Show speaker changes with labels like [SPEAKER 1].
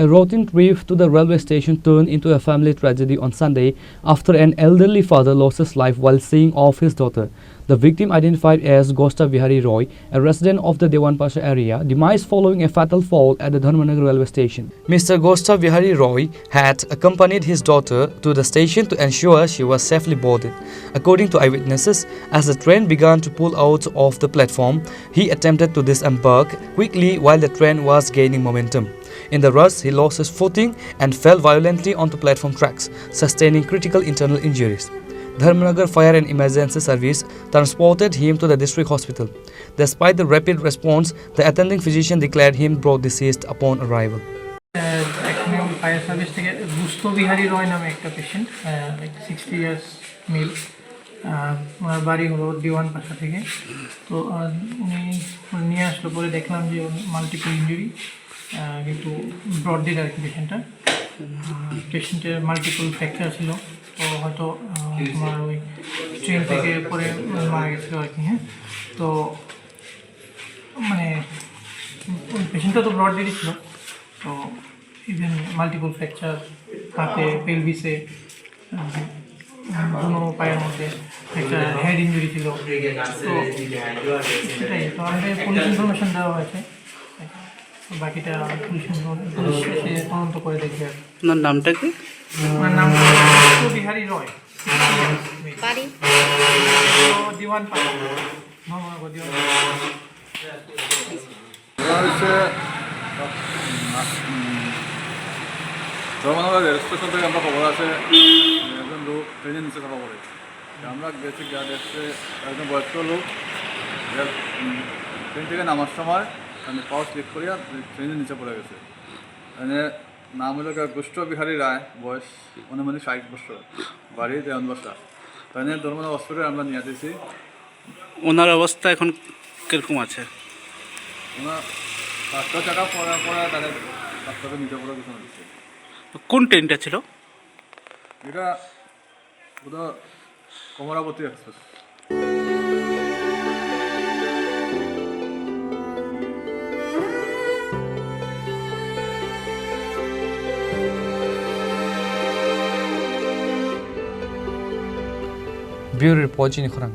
[SPEAKER 1] A routine trip to the railway station turned into a family tragedy on Sunday after an elderly father lost his life while seeing off his daughter. The victim, identified as Gosta Vihari Roy, a resident of the Dewan Pasha area, demised following a fatal fall at the Dharmanagar railway station. Mr. Gosta Vihari Roy had accompanied his daughter to the station to ensure she was safely boarded. According to eyewitnesses, as the train began to pull out of the platform, he attempted to disembark quickly while the train was gaining momentum. In the rush, he lost his footing and fell violently onto platform tracks, sustaining critical internal injuries. Dharmanagar Fire and Emergency Service transported him to the district hospital. Despite the rapid response, the attending physician declared him brought deceased upon arrival.
[SPEAKER 2] Fire service থেকে গুস্ত বিহারি রয় নামে একটা patient 60 years male ওনার বাড়ি হলো দিওয়ান পাশা থেকে তো উনি নিয়ে আসলো পরে দেখলাম যে মাল্টিপল ইঞ্জুরি কিন্তু ব্রড ডেড আর কি পেশেন্টের মাল্টিপল ফ্র্যাকচার ছিল তো হয়তো তোমার ওই ট্রেন থেকে পরে মারা গেছিলো আর কি হ্যাঁ তো মানে পেশেন্টটা তো ব্রড ডেডই ছিল তো ইভেন মাল্টিপল ফ্র্যাকচার হাতে পেলভিসে দুনো পায়ের মধ্যে একটা হেড ইঞ্জুরি ছিল তো সেটাই তো আমাদের পুলিশ ইনফরমেশন দেওয়া হয়েছে বাকিটা পুলিশ এসে তদন্ত করে দেখবে
[SPEAKER 3] আপনার নামটা কি
[SPEAKER 2] আমার নাম বিহারি রয় দিওয়ান পাশা
[SPEAKER 4] ধর্মনগর রেল স্টেশন থেকে আমরা খবর আছে একজন লোক ট্রেনের নিচে থাকা পড়ে আমরা গেছি গিয়ে দেখতে একজন বয়স্ক লোক ট্রেন থেকে নামার সময় মানে পাওয়ার স্লিপ করিয়া ট্রেনের নিচে পড়ে গেছে মানে নাম হলো গুষ্ট বিহারী রায় বয়স মানে 60 বছর বাড়ি দেওয়ান বসা তাই ধর্মনগর হসপিটালে আমরা নিয়ে দিয়েছি।
[SPEAKER 3] ওনার অবস্থা এখন কীরকম আছে?
[SPEAKER 4] ওনার রাস্তা চাকা পড়া তাদের রাস্তাতে নিচে পড়ে কিছু দিচ্ছে।
[SPEAKER 3] কোন ট্রেনটা ছিল
[SPEAKER 4] এটা বোধহয় Kamalabati express.
[SPEAKER 1] Bureau Report, Jini Khurang.